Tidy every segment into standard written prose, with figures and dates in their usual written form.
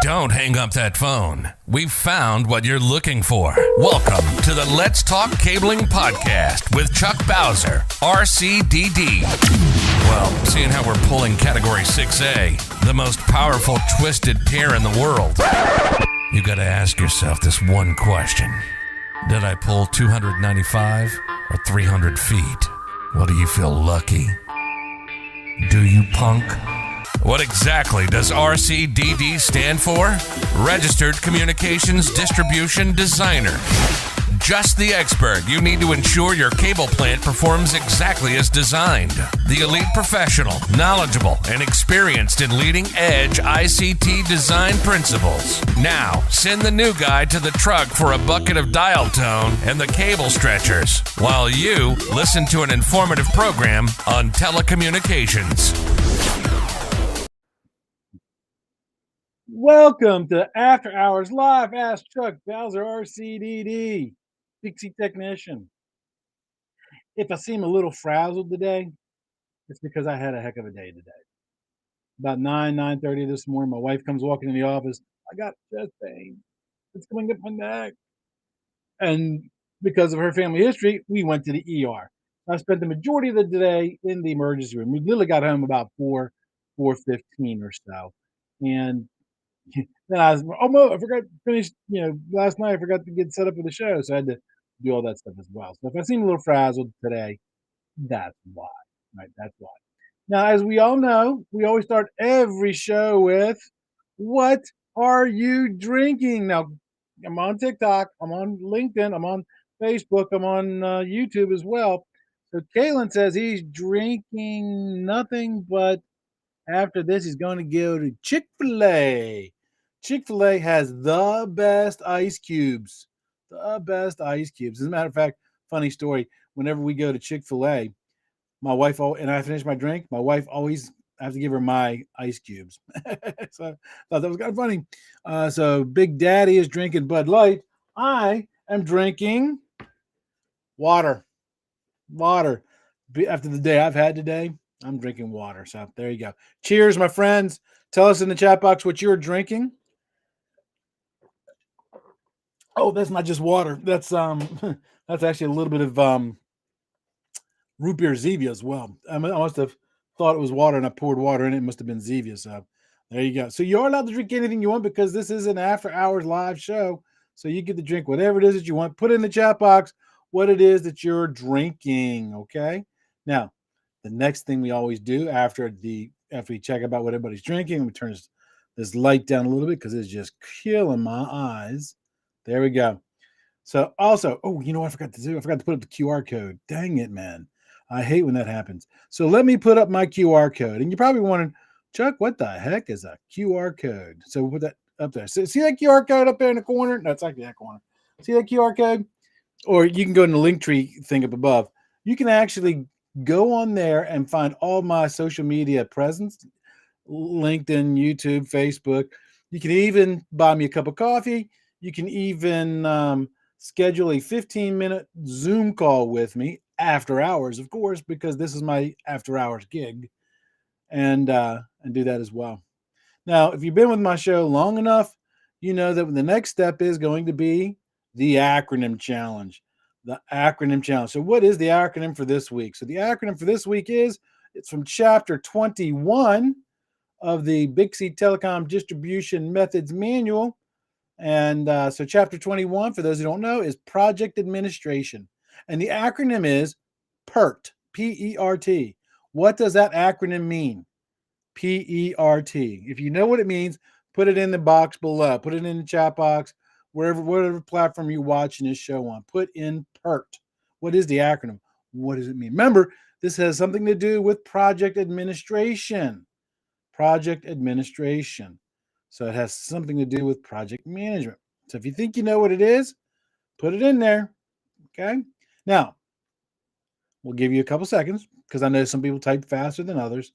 Don't hang up that phone. We've found what you're looking for. Welcome to the Let's Talk Cabling Podcast with Chuck Bowser, RCDD. Well, seeing how we're pulling Category 6A, the most powerful twisted pair in the world, you got to ask yourself this one question. Did I pull 295 or 300 feet? Well, do you feel lucky? Do you, punk? What exactly does RCDD stand for? Registered Communications Distribution Designer. Just the expert you need to ensure your cable plant performs exactly as designed. The elite professional, knowledgeable, and experienced in leading-edge ICT design principles. Now, send the new guy to the truck for a bucket of dial tone and the cable stretchers, while you listen to an informative program on telecommunications. Welcome to After Hours Live. Ask Chuck Bowser, RCDD, Pixie Technician. If I seem a little frazzled today, it's because I had a heck of a day today. About 9:30 this morning, my wife comes walking in the office. I got chest pain. It's coming up my neck. And because of her family history, we went to the ER. I spent the majority of the day in the emergency room. We literally got home about 4:15 or so. And then I was, oh no, I forgot to finish, last night I forgot to get set up for the show. So I had to do all that stuff as well. So if I seem a little frazzled today, that's why, right? That's why. Now, as we all know, we always start every show with, what are you drinking? Now, I'm on TikTok, I'm on LinkedIn, I'm on Facebook, I'm on YouTube as well. So Kalen says he's drinking nothing but after this, he's going to go to Chick-fil-A. Chick-fil-A has the best ice cubes. The best ice cubes. As a matter of fact, funny story. Whenever we go to Chick-fil-A, my wife, and I finish my drink, my wife always, I have to give her my ice cubes. So I thought that was kind of funny. So Big Daddy is drinking Bud Light. I am drinking water. Water. After the day I've had today, I'm drinking water. So there you go. Cheers, my friends. Tell us in the chat box what you're drinking. Oh, that's not just water. That's that's actually a little bit of root beer Zevia as well. I must have thought it was water and I poured water in it. It must have been Zevia. So there you go. So you're allowed to drink anything you want because this is an after hours live show. So you get to drink whatever it is that you want. Put it in the chat box what it is that you're drinking. Okay. Now, the next thing we always do after we check about what everybody's drinking, we turn this light down a little bit because it's just killing my eyes. There we go. So also, you know what I forgot to do? I forgot to put up the QR code. Dang it, man. I hate when that happens. So let me put up my QR code. And you're probably wondering, Chuck, what the heck is a QR code? So we'll put that up there. So see that QR code up there in the corner? No, it's actually that corner. See that QR code? Or you can go in the link tree thing up above. You can actually go on there and find all my social media presence, LinkedIn, YouTube, Facebook. You can even buy me a cup of coffee. You can even schedule a 15-minute Zoom call with me after hours, of course, because this is my after hours gig, and do that as well. Now, if you've been with my show long enough, you know that the next step is going to be the acronym challenge. The acronym challenge. So what is the acronym for this week? So the acronym for this week it's from chapter 21 of the Bixie Telecom Distribution Methods Manual. And so chapter 21, for those who don't know, is Project Administration. And the acronym is PERT, P-E-R-T. What does that acronym mean? P-E-R-T. If you know what it means, put it in the box below. Put it in the chat box. Whatever platform you're watching this show on, put in PERT. What is the acronym? What does it mean? Remember, this has something to do with project administration. Project administration. So it has something to do with project management. So if you think you know what it is, put it in there. Okay? Now, we'll give you a couple seconds because I know some people type faster than others.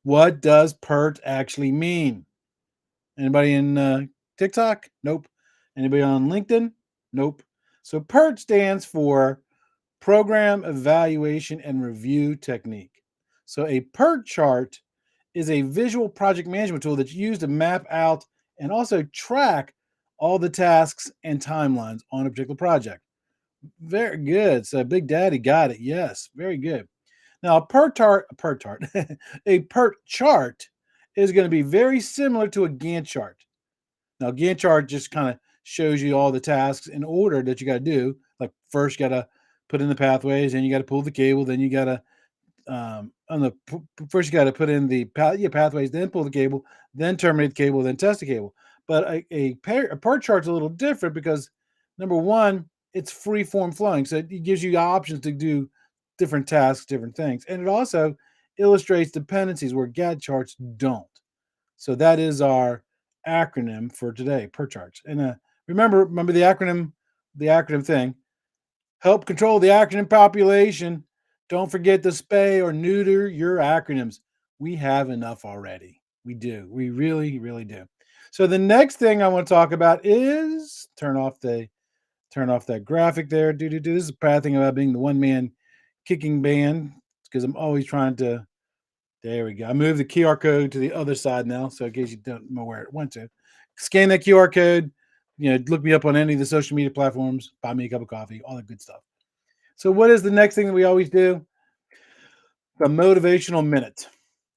What does PERT actually mean? Anybody in TikTok? Nope. Anybody on LinkedIn? Nope. So PERT stands for Program Evaluation and Review Technique. So a PERT chart is a visual project management tool that's used to map out and also track all the tasks and timelines on a particular project. Very good. So Big Daddy got it. Yes, very good. Now a PERT chart is going to be very similar to a Gantt chart. Now, Gantt chart just kind of shows you all the tasks in order that you got to do. Like first, you got to put in the pathways, then you got to pull the cable, then you got to on the first you got to put in the pathways, then pull the cable, then terminate the cable, then test the cable. But a PERT chart's a little different because number one, it's free form flowing, so it gives you options to do different tasks, different things, and it also illustrates dependencies where Gantt charts don't. So that is our acronym for today, PERT charts. And remember the acronym thing. Help control the acronym population. Don't forget to spay or neuter your acronyms. We have enough already. We do. We really, really do. So the next thing I want to talk about is turn off that graphic there. This is a bad thing about being the one man kicking band because I'm always trying to. There we go. I moved the QR code to the other side now, so in case you don't know where it went to, scan that QR code. Look me up on any of the social media platforms. Buy me a cup of coffee. All that good stuff. So, what is the next thing that we always do? The motivational minute.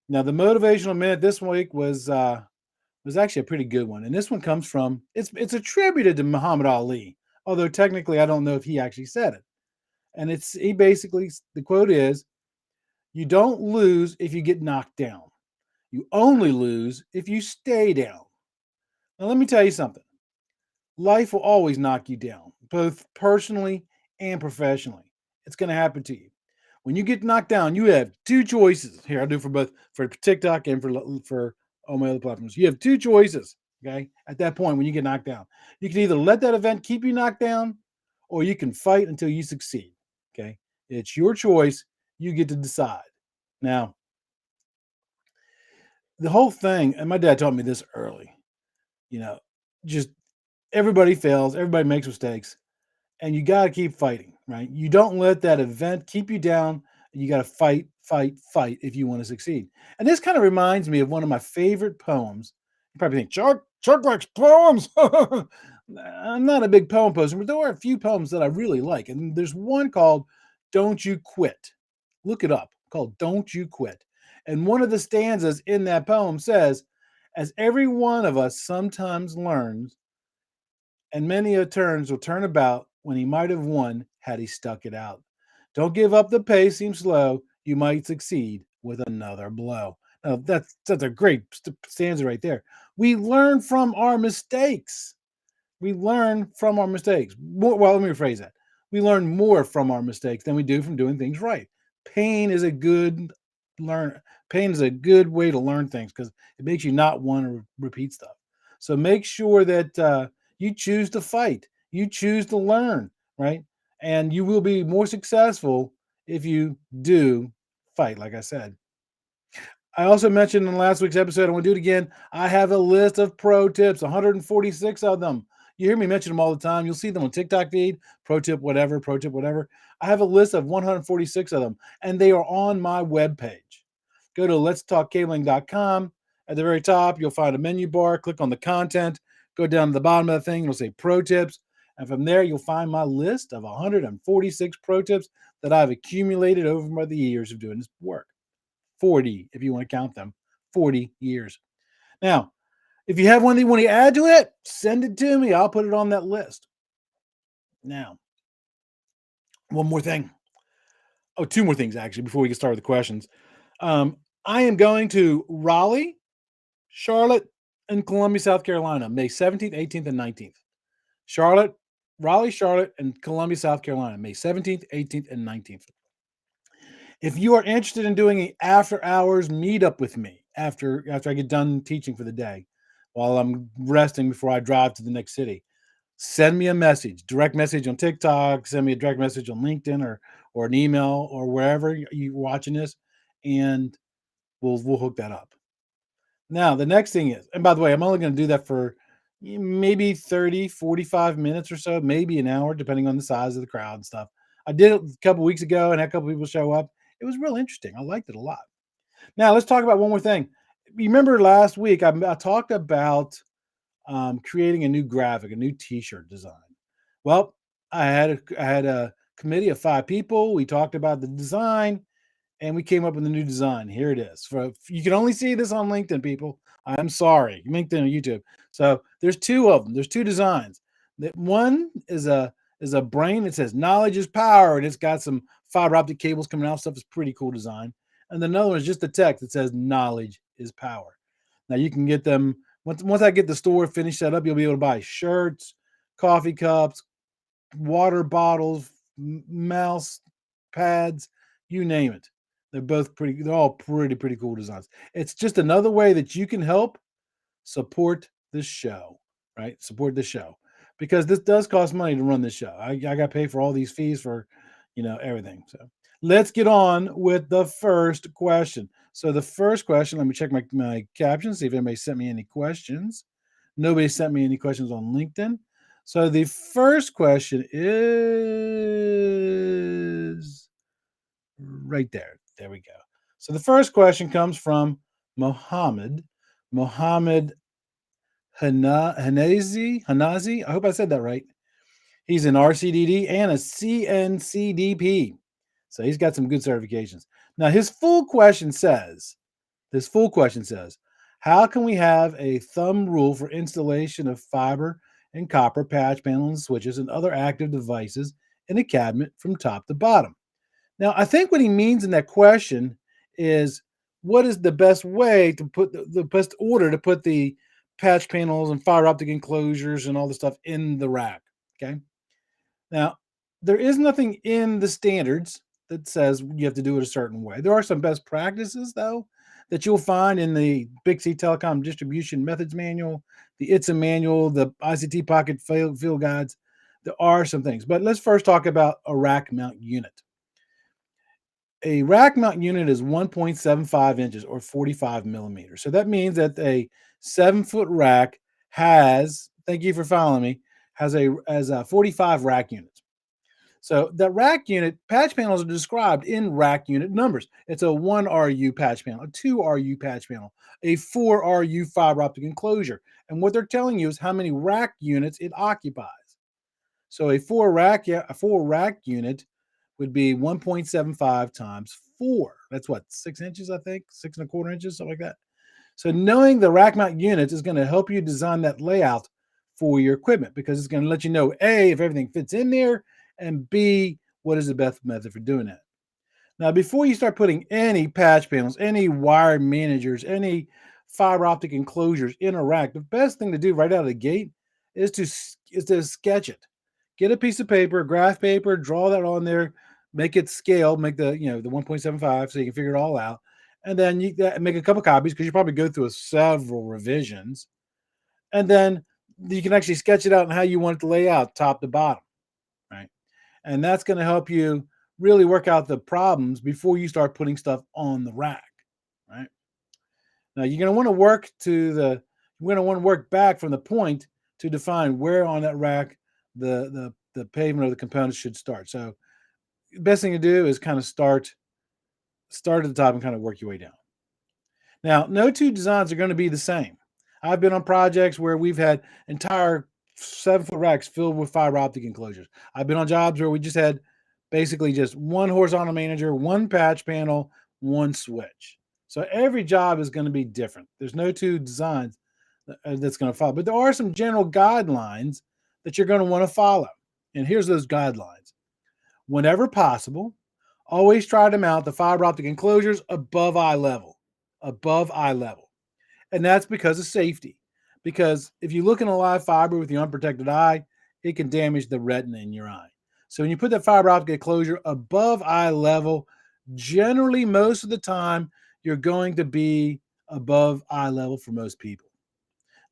Now, the motivational minute this week was actually a pretty good one, and this one comes from it's attributed to Muhammad Ali, although technically I don't know if he actually said it. And the quote is, "You don't lose if you get knocked down. You only lose if you stay down." Now, let me tell you something. Life will always knock you down, both personally and professionally. It's going to happen to you. When you get knocked down, you have two choices. Here, I'll do for both for TikTok and for all my other platforms. You have two choices. Okay, at that point when you get knocked down, you can either let that event keep you knocked down, or you can fight until you succeed. Okay, it's your choice. You get to decide. Now, the whole thing, and my dad taught me this early. You know, just everybody fails, everybody makes mistakes, and you got to keep fighting, right? You don't let that event keep you down. You got to fight, fight, fight if you want to succeed. And this kind of reminds me of one of my favorite poems. You probably think, Chuck likes poems. I'm not a big poem poster, but there are a few poems that I really like. And there's one called Don't You Quit. Look it up, called Don't You Quit. And one of the stanzas in that poem says, as every one of us sometimes learns, and many a turns will turn about when he might have won had he stuck it out. Don't give up, the pace seems slow. You might succeed with another blow. Now, that's a great stanza right there. We learn from our mistakes. We learn from our mistakes. Well, let me rephrase that. We learn more from our mistakes than we do from doing things right. Pain is a good Pain is a good way to learn things because it makes you not want to repeat stuff. So make sure that you choose to fight. You choose to learn, right? And you will be more successful if you do fight, like I said. I also mentioned in last week's episode, I want to do it again. I have a list of pro tips, 146 of them. You hear me mention them all the time. You'll see them on TikTok feed, pro tip, whatever, pro tip, whatever. I have a list of 146 of them, and they are on my webpage. Go to letstalkcabling.com. At the very top, you'll find a menu bar. Click on the content. Go down to the bottom of the thing. It'll say pro tips. And from there, you'll find my list of 146 pro tips that I've accumulated over the years of doing this work. 40, if you want to count them, 40 years. Now, if you have one that you want to add to it, send it to me. I'll put it on that list. Now, one more thing. Oh, two more things, actually, before we get started with the questions. I am going to Raleigh, Charlotte, and Columbia, South Carolina, May 17th, 18th, and 19th. Raleigh, Charlotte, and Columbia, South Carolina, May 17th, 18th, and 19th. If you are interested in doing an after-hours meetup with me after I get done teaching for the day, while I'm resting before I drive to the next city, send me a message, direct message on TikTok, send me a direct message on LinkedIn or an email or wherever you're watching this, and we'll hook that up. Now, the next thing is, and by the way, I'm only going to do that for maybe 30, 45 minutes or so, maybe an hour, depending on the size of the crowd and stuff. I did it a couple weeks ago and had a couple people show up. It was real interesting. I liked it a lot. Now, let's talk about one more thing. remember last week I talked about creating a new graphic, a new T-shirt design. Well, I had a committee of 5 people. We talked about the design, and we came up with a new design. Here it is. You can only see this on LinkedIn, people. I'm sorry, LinkedIn and YouTube. So there's 2 of them. There's 2 designs. That one is a brain that says "Knowledge is power," and it's got some fiber optic cables coming out. Stuff is pretty cool design. And then another one is just a text that says "Knowledge is power." Now you can get them once I get the store finished set up. You'll be able to buy shirts, coffee cups, water bottles, mouse pads, you name it. They're all pretty cool designs. It's just another way that you can help support this show, right? Support this show because this does cost money to run this show. I got to pay for all these fees for, everything. So let's get on with the first question. So the first question, let me check my captions, see if anybody sent me any questions. Nobody sent me any questions on LinkedIn. So the first question is right there. There we go. So the first question comes from Mohammed Hanazi. I hope I said that right. He's an RCDD and a CNCDP. So he's got some good certifications. Now his full question says, how can we have a thumb rule for installation of fiber and copper patch panels and switches and other active devices in a cabinet from top to bottom? Now, I think what he means in that question is what is the best way to put the best order to put the patch panels and fiber optic enclosures and all the stuff in the rack. Okay. Now, there is nothing in the standards that says you have to do it a certain way. There are some best practices, though, that you'll find in the Big C Telecom Distribution Methods Manual, the ITSA Manual, the ICT Pocket Field Guides. There are some things. But let's first talk about a rack mount unit. A rack mount unit is 1.75 inches or 45 millimeters. So that means that a 7-foot rack has, thank you for following me, has a 45 rack units. So the rack unit patch panels are described in rack unit numbers. It's a 1 RU patch panel, a 2 RU patch panel, a 4 RU fiber optic enclosure. And what they're telling you is how many rack units it occupies. So a 4 rack unit would be 1.75 times 4. That's what, 6 inches, I think, 6.25 inches, something like that. So knowing the rack mount units is going to help you design that layout for your equipment because it's going to let you know, A, if everything fits in there, and B, what is the best method for doing that. Now, before you start putting any patch panels, any wire managers, any fiber optic enclosures in a rack, the best thing to do right out of the gate is to sketch it. Get a piece of paper, graph paper, draw that on there, make it scale, make the 1.75 so you can figure it all out. And then you make a couple copies because you probably go through several revisions. And then you can actually sketch it out and how you want it to lay out top to bottom, right? And that's going to help you really work out the problems before you start putting stuff on the rack, right? Now you're going to want to work back from the point to define where on that rack the pavement of the components should start. So the best thing to do is kind of start at the top and kind of work your way down. Now, no 2 designs are going to be the same. I've been on projects where we've had entire 7-foot racks filled with fiber optic enclosures. I've been on jobs where we just had basically just 1 horizontal manager, 1 patch panel, 1 switch. So every job is going to be different. There's no 2 designs that's going to follow, but there are some general guidelines that you're going to want to follow. And here's those guidelines. Whenever possible, always try to mount the fiber optic enclosures above eye level. And that's because of safety. Because if you look in a live fiber with your unprotected eye, it can damage the retina in your eye. So when you put that fiber optic enclosure above eye level, generally most of the time, you're going to be above eye level for most people.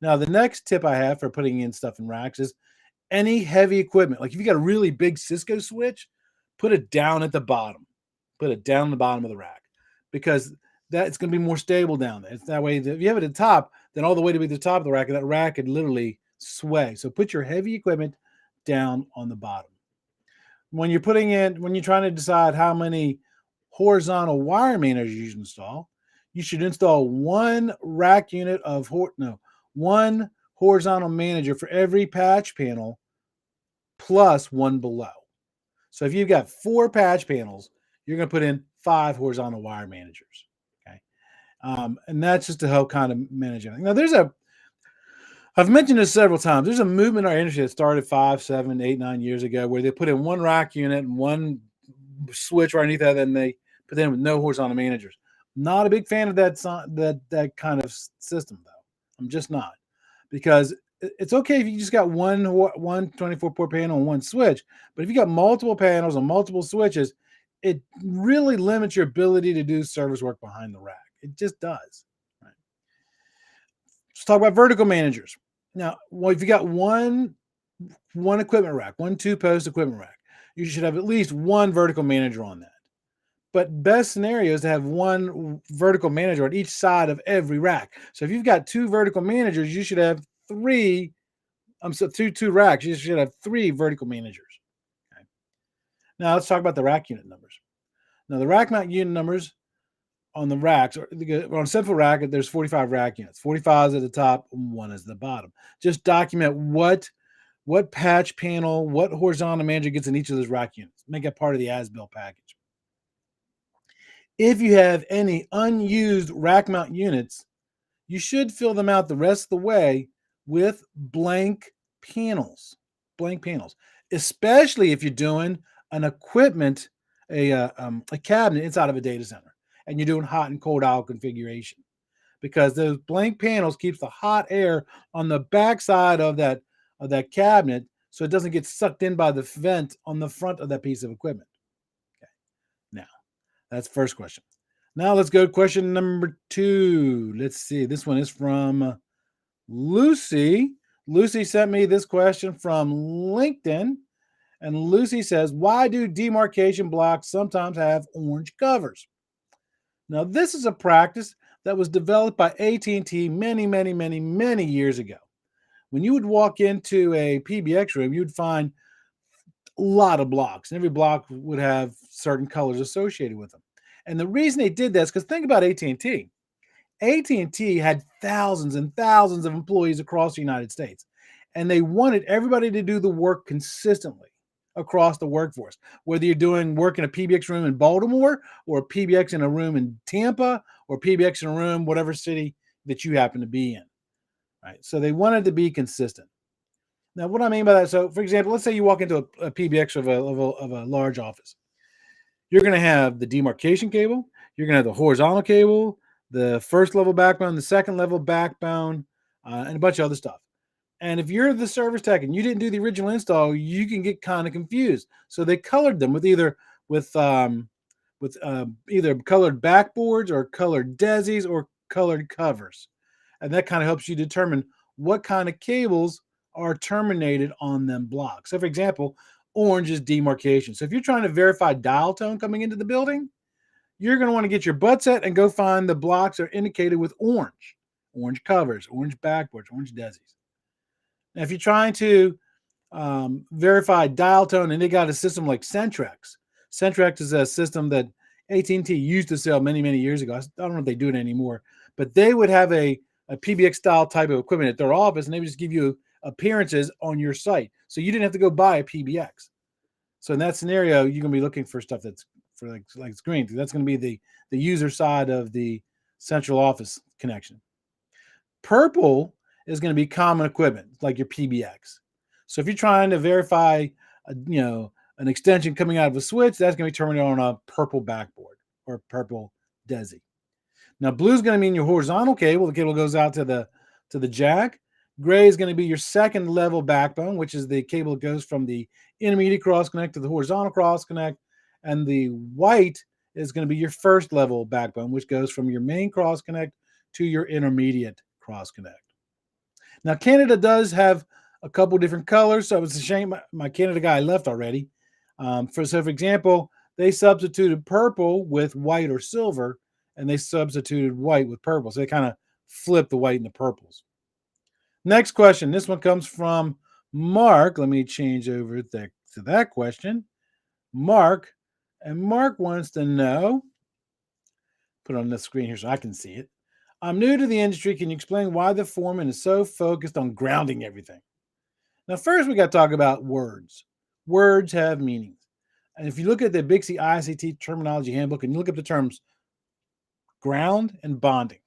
Now, the next tip I have for putting in stuff in racks is any heavy equipment. Like if you got a really big Cisco switch, put it down at the bottom. Put it down the bottom of the rack because that's going to be more stable down there. It's that way that if you have it at the top, then all the way to be the top of the rack, that rack could literally sway. So put your heavy equipment down on the bottom. When you're trying to decide how many horizontal wire managers you install, you should install one rack unit of one horizontal manager for every patch panel plus one below. So if you've got 4 patch panels, you're going to put in 5 horizontal wire managers. Okay, and that's just to help kind of manage everything. Now, I've mentioned this several times. There's a movement in our industry that started 5, 7, 8, 9 years ago where they put in one rack unit and one switch right underneath that, and they put in with no horizontal managers. Not a big fan of that kind of system, though. I'm just not, because it's okay if you just got one 24-port panel and one switch, but if you got multiple panels and multiple switches, it really limits your ability to do service work behind the rack. It just does. Right? Let's talk about vertical managers. Now, if you got one equipment rack, one 2-post equipment rack, you should have at least one vertical manager on that. But best scenario is to have one vertical manager on each side of every rack. So if you've got 2 vertical managers, you should have 3. Two racks. You should have 3 vertical managers. Okay. Now let's talk about the rack unit numbers. Now the rack mount unit numbers on the racks, or on a central rack, there's 45 rack units. 45 is at the top, and 1 is at the bottom. Just document what patch panel, what horizontal manager gets in each of those rack units. Make it part of the as-built package. If you have any unused rack mount units, you should fill them out the rest of the way with blank panels, especially if you're doing an equipment, a cabinet inside of a data center, and you're doing hot and cold aisle configuration, because those blank panels keeps the hot air on the backside of that cabinet, so it doesn't get sucked in by the vent on the front of that piece of equipment. Okay, now that's the first question. Now let's go to question number 2. Let's see. This one is from Lucy. Lucy sent me this question from LinkedIn, and Lucy says, why do demarcation blocks sometimes have orange covers? Now, this is a practice that was developed by AT&T many years ago. When you would walk into a PBX room, you'd find a lot of blocks, and every block would have certain colors associated with them. And the reason they did that is because think about AT&T. AT&T had thousands and thousands of employees across the United States, and they wanted everybody to do the work consistently across the workforce, whether you're doing work in a PBX room in Baltimore, or a PBX in a room in Tampa, or PBX in a room, whatever city that you happen to be in. Right? So they wanted to be consistent. Now, what I mean by that, so for example, let's say you walk into a PBX of a large office. You're going to have the demarcation cable, you're going to have the horizontal cable, the first level backbone, the second level backbone, and a bunch of other stuff. And if you're the service tech and you didn't do the original install, you can get kind of confused. So they colored them with either colored backboards or colored desis or colored covers. And that kind of helps you determine what kind of cables are terminated on them blocks. So for example, orange is demarcation. So if you're trying to verify dial tone coming into the building, you're going to want to get your butt set and go find the blocks that are indicated with orange covers, orange backboards, orange desis. Now, if you're trying to verify dial tone, and they got a system like Centrex. Centrex is a system that AT&T used to sell many years ago. I don't know if they do it anymore, but they would have a PBX style type of equipment at their office, and they would just give you appearances on your site. So you didn't have to go buy a PBX. So in that scenario, you're going to be looking for stuff that's for like screen. That's going to be the user side of the central office connection. Purple is going to be common equipment, like your PBX. So if you're trying to verify, an extension coming out of a switch, that's going to be terminated on a purple backboard or purple desi. Now, blue is going to mean your horizontal cable. The cable goes out to the jack. Gray is going to be your second level backbone, which is the cable that goes from the intermediate cross connect to the horizontal cross connect. And the white is going to be your first level backbone, which goes from your main cross connect to your intermediate cross connect. Now, Canada does have a couple different colors, so it's a shame my Canada guy left already. For example, they substituted purple with white or silver, and they substituted white with purple. So they kind of flipped the white and the purples. Next question. This one comes from Mark. Let me change over to that question. Mark wants to know, Put it on the screen here so I can see it. I'm new to the industry. Can you explain why the foreman is so focused on grounding everything? Now, first, we got to talk about words. Words have meanings. And if you look at the Big C ICT terminology handbook and you look up the terms ground and bonding,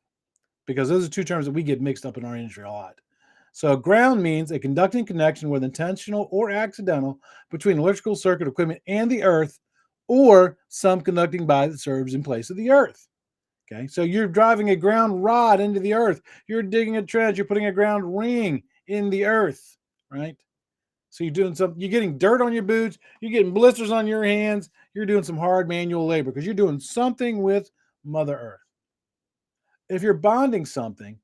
because those are two terms that we get mixed up in our industry a lot. So, ground means a conducting connection, whether intentional or accidental, between electrical circuit equipment and the earth, or some conducting body that serves in place of the earth. Okay, so you're driving a ground rod into the earth, you're digging a trench, you're putting a ground ring in the earth, right? So you're doing something, you're getting dirt on your boots, you're getting blisters on your hands, you're doing some hard manual labor because you're doing something with Mother Earth. If you're bonding something,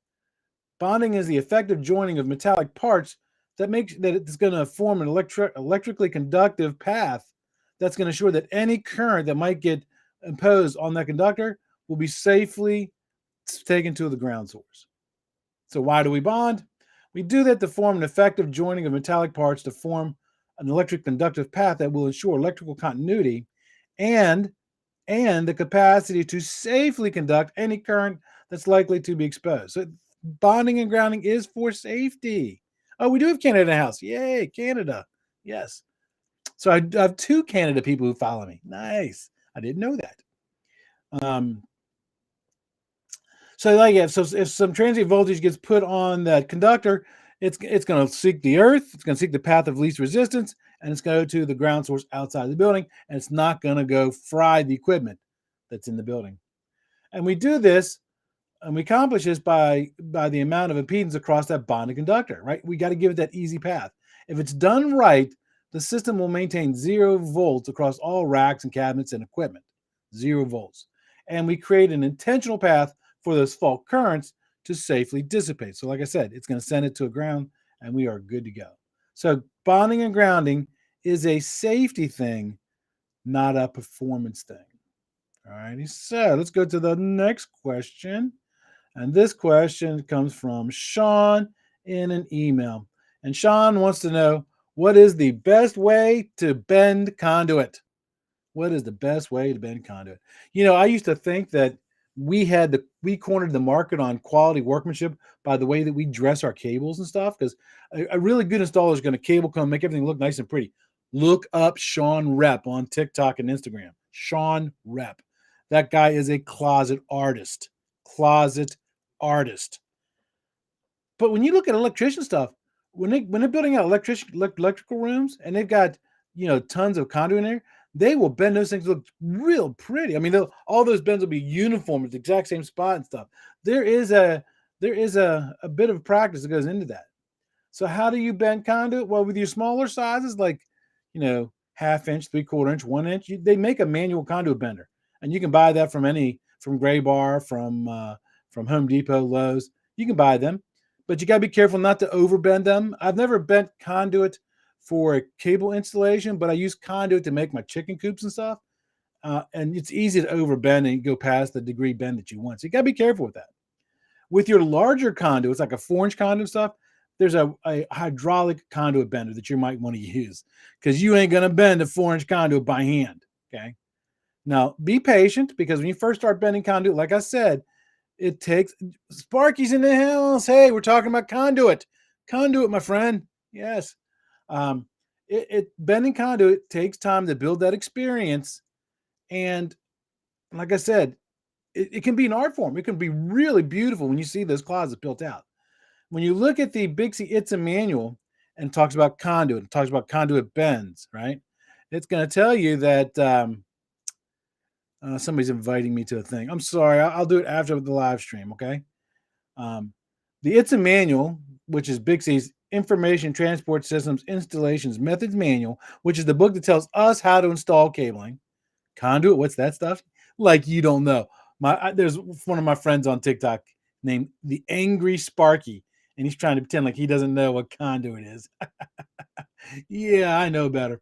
bonding is the effective joining of metallic parts that makes that it's going to form an electrically conductive path that's going to ensure that any current that might get imposed on that conductor will be safely taken to the ground source. So why do we bond? We do that to form an effective joining of metallic parts to form an electric conductive path that will ensure electrical continuity and the capacity to safely conduct any current that's likely to be exposed. So bonding and grounding is for safety. Oh, we do have Canada in the house. Yay, Canada. Yes. So I have two Canada people who follow me. Nice. I didn't know that. So if some transient voltage gets put on that conductor, it's going to seek the earth, it's going to seek the path of least resistance, and it's going to go to the ground source outside the building, and it's not going to go fry the equipment that's in the building. And we do this, and we accomplish this by the amount of impedance across that bonded conductor, right? We got to give it that easy path. If it's done right, the system will maintain 0 volts across all racks and cabinets and equipment. 0 volts. And we create an intentional path for those fault currents to safely dissipate. So like I said, it's going to send it to a ground and we are good to go. So bonding and grounding is a safety thing, not a performance thing. All righty, so let's go to the next question. And this question comes from Sean in an email. And Sean wants to know, what is the best way to bend conduit? What is the best way to bend conduit? You know, I used to think that we cornered the market on quality workmanship by the way that we dress our cables and stuff, because a really good installer is going to cable come, make everything look nice and pretty. Look up Sean Rep on TikTok and Instagram. Sean Rep. That guy is a closet artist. Closet artist. But when you look at electrician stuff, when they're building out electrical rooms and they've got, you know, tons of conduit in there, they will bend those things to look real pretty. I mean, all those bends will be uniform at the exact same spot and stuff. There is a bit of practice that goes into that. So how do you bend conduit? Well, with your smaller sizes, like, you know, 1/2 inch, 3/4 inch, 1 inch, they make a manual conduit bender, and you can buy that from Gray Bar, from Home Depot, Lowe's. You can buy them, but you got to be careful not to overbend them. I've never bent conduit for a cable installation, but I use conduit to make my chicken coops and stuff. And it's easy to overbend and go past the degree bend that you want. So you got to be careful with that. With your larger conduits, like a 4-inch conduit stuff, there's a hydraulic conduit bender that you might want to use, because you ain't going to bend a 4-inch conduit by hand. Okay. Now be patient, because when you first start bending conduit, like I said, it takes Sparky's in the house. Hey, we're talking about conduit, my friend. Yes. Bending conduit takes time to build that experience. And like I said, it can be an art form. It can be really beautiful when you see those closets built out. When you look at the Big C ITSA manual and it talks about conduit, it talks about conduit bends, right? It's going to tell you that somebody's inviting me to a thing. I'm sorry. I'll do it after the live stream, okay? The ITSA manual, which is Big C's Information Transport Systems Installations Methods Manual, which is the book that tells us how to install cabling. Conduit, what's that stuff? Like you don't know. There's one of my friends on TikTok named the Angry Sparky, and he's trying to pretend like he doesn't know what conduit is. Yeah, I know better.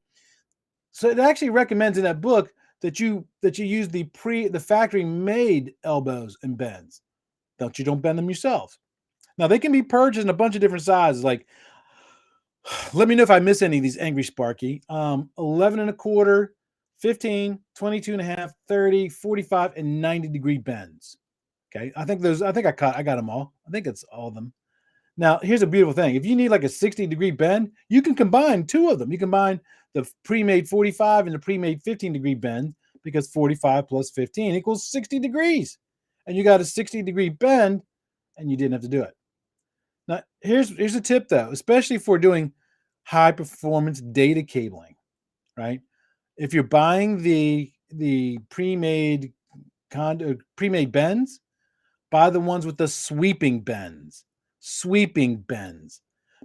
So it actually recommends in that book that you use the factory made elbows and bends. Don't bend them yourself. Now they can be purchased in a bunch of different sizes. Like, let me know if I miss any of these, Angry Sparky. 11 1/4, 15, 22 and a half, 30, 45, and 90-degree bends. Okay. I think I got them all. I think it's all of them. Now, here's a beautiful thing. If you need like a 60-degree bend, you can combine two of them. You combine the pre-made 45 and the pre-made 15-degree bend, because 45 plus 15 equals 60 degrees. And you got a 60-degree bend, and you didn't have to do it. Now, here's a tip, though, especially for doing high-performance data cabling, right? If you're buying the pre-made bends, buy the ones with the sweeping bends.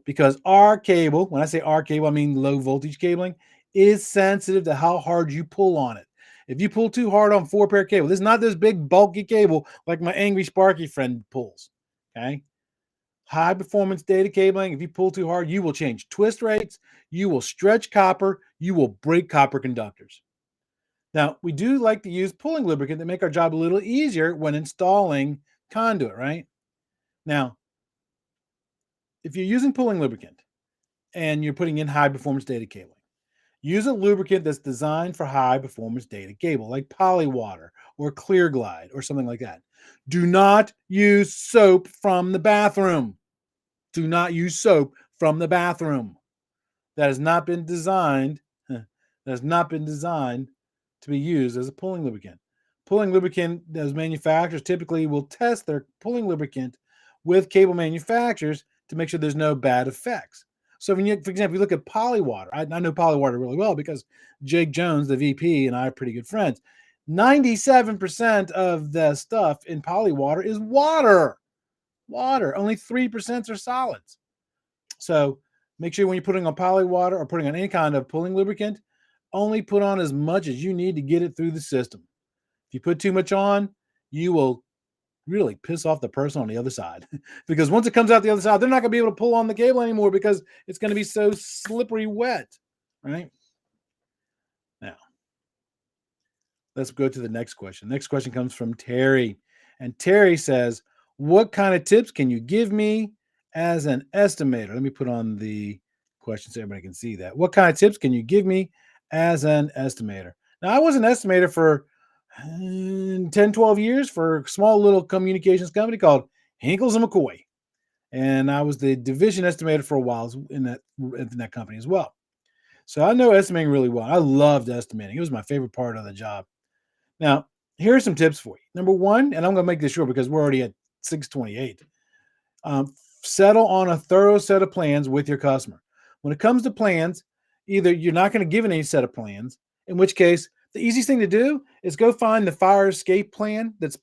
Because our cable, when I say our cable, I mean low voltage cabling, is sensitive to how hard you pull on it. If you pull too hard on 4-pair cable, this is not this big bulky cable like my angry Sparky friend pulls. Okay. High performance data cabling, if you pull too hard, you will change twist rates, you will stretch copper, you will break copper conductors. Now, we do like to use pulling lubricant to make our job a little easier when installing conduit, right? Now, if you're using pulling lubricant and you're putting in high performance data cabling, use a lubricant that's designed for high performance data cable, like Polywater or Clear Glide or something like that. Do not use soap from the bathroom. Do not use soap from the bathroom. That has not been designed. To be used as a pulling lubricant. Pulling lubricant, those manufacturers typically will test their pulling lubricant with cable manufacturers to make sure there's no bad effects. So when you, for example, you look at Polywater, I know Polywater really well because Jake Jones, the VP, and I are pretty good friends. 97% of the stuff in Polywater is water. Only 3% are solids. So make sure when you're putting on Polywater or putting on any kind of pulling lubricant, only put on as much as you need to get it through the system. If you put too much on, you will really piss off the person on the other side. Because once it comes out the other side, they're not going to be able to pull on the cable anymore because it's going to be so slippery wet, right? Now, let's go to the next question. Next question comes from Terry. And Terry says, what kind of tips can you give me as an estimator? Let me put on the question so everybody can see that. What kind of tips can you give me as an estimator? Now, I was an estimator for 10, 12 years for a small little communications company called Hinkles and McCoy. And I was the division estimator for a while in that company as well. So I know estimating really well. I loved estimating. It was my favorite part of the job. Now, here are some tips for you. Number one, and I'm going to make this short because we're already at 6:28. Settle on a thorough set of plans with your customer. When it comes to plans, either you're not going to give any set of plans, in which case the easiest thing to do is go find the fire escape plan that's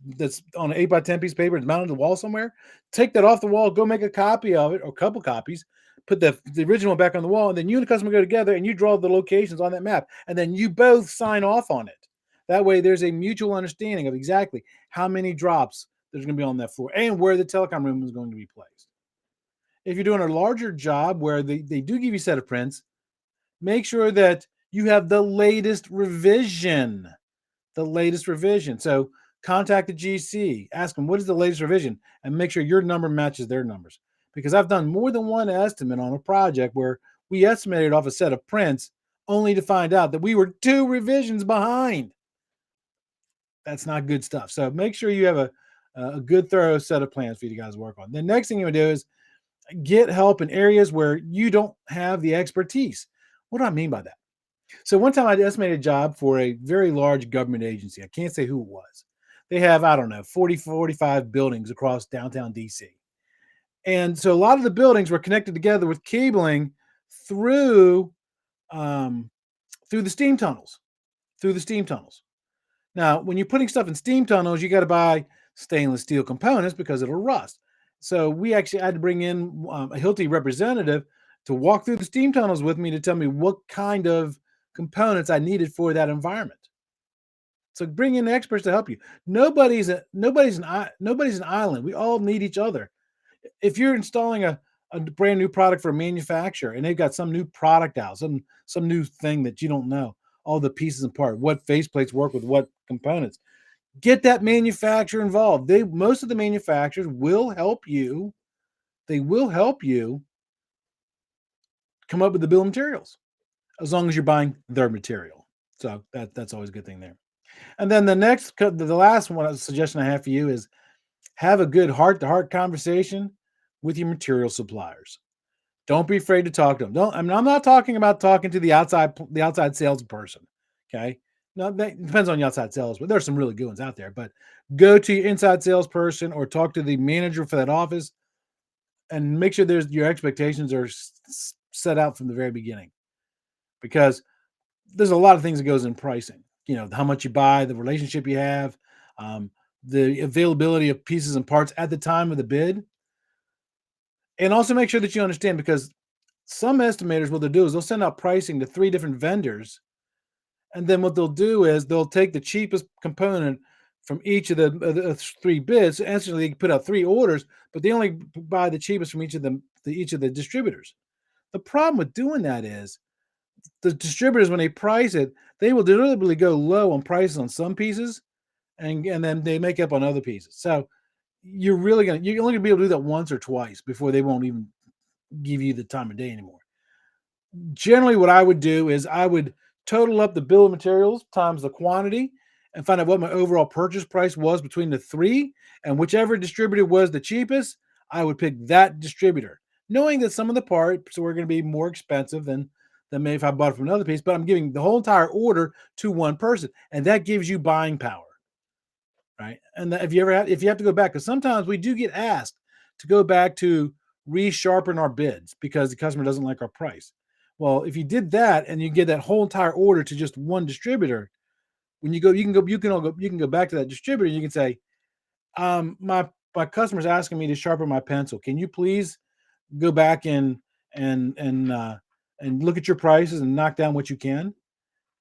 on an 8x10 piece of paper. It's mounted on the wall somewhere. Take that off the wall, go make a copy of it or a couple copies, put the original back on the wall, and then you and the customer go together and you draw the locations on that map, and then you both sign off on it. That way there's a mutual understanding of exactly how many drops there's going to be on that floor and where the telecom room is going to be placed. If you're doing a larger job where they do give you a set of prints, make sure that you have the latest revision. So contact the GC, ask them, what is the latest revision? And make sure your number matches their numbers. Because I've done more than one estimate on a project where we estimated off a set of prints only to find out that we were 2 revisions behind. That's not good stuff. So make sure you have a good, thorough set of plans for you guys to work on. The next thing you would do is get help in areas where you don't have the expertise. What do I mean by that? So one time I estimated a job for a very large government agency. I can't say who it was. They have, 40, 45 buildings across downtown DC. And so a lot of the buildings were connected together with cabling through the steam tunnels. Now, when you're putting stuff in steam tunnels, you got to buy stainless steel components because it'll rust. So we actually had to bring in a Hilti representative to walk through the steam tunnels with me to tell me what kind of components I needed for that environment. So bring in experts to help you. Nobody's an island. We all need each other. If you're installing a brand new product for a manufacturer and they've got some new product out, some new thing that you don't know, all the pieces and parts, what faceplates work with what components, get that manufacturer involved. Most of the manufacturers will help you. They will help you come up with the bill of materials as long as you're buying their material. So that's always a good thing there. And then the last one suggestion I have for you is have a good heart-to-heart conversation with your material suppliers. Don't be afraid to talk to them. Don't. I mean, I'm not talking about talking to the outside salesperson. Okay. No, that depends on the outside sales, but there's some really good ones out there. But go to your inside salesperson or talk to the manager for that office and make sure there's your expectations are set out from the very beginning, because there's a lot of things that goes in pricing. How much you buy, the relationship you have, um, the availability of pieces and parts at the time of the bid, and also make sure that you understand, because some estimators, what they'll do is they'll send out pricing to 3 different vendors, and then what they'll do is they'll take the cheapest component from each of the 3 bids. Essentially, they put out 3 orders, but they only buy the cheapest from each of the distributors. The problem with doing that is the distributors, when they price it, they will deliberately go low on prices on some pieces, and then they make up on other pieces. So you're only gonna be able to do that once or twice before they won't even give you the time of day anymore. Generally, what I would do is I would total up the bill of materials times the quantity and find out what my overall purchase price was between the 3, and whichever distributor was the cheapest, I would pick that distributor, knowing that some of the parts were going to be more expensive than maybe if I bought it from another piece, but I'm giving the whole entire order to one person, and that gives you buying power, right? And if you have to go back, because sometimes we do get asked to go back to resharpen our bids because the customer doesn't like our price. Well, if you did that and you get that whole entire order to just one distributor, when you can go back to that distributor and you can say, my customer's asking me to sharpen my pencil. Can you please go back and and uh, and look at your prices and knock down what you can?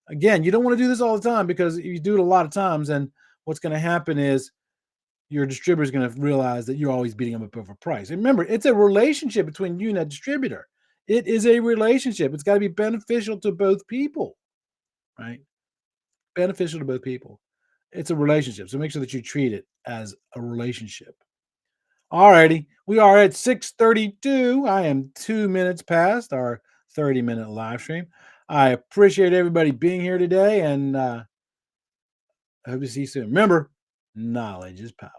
Again, you don't want to do this all the time, because if you do it a lot of times, and what's going to happen is your distributor is going to realize that you're always beating them up over price. And remember, it's a relationship between you and that distributor. It is a relationship. It's got to be beneficial to both people, right? Beneficial to both people. It's a relationship. So make sure that you treat it as a relationship. All righty. We are at 6:32. I am 2 minutes past our 30-minute live stream. I appreciate everybody being here today, and I hope to see you soon. Remember, knowledge is power.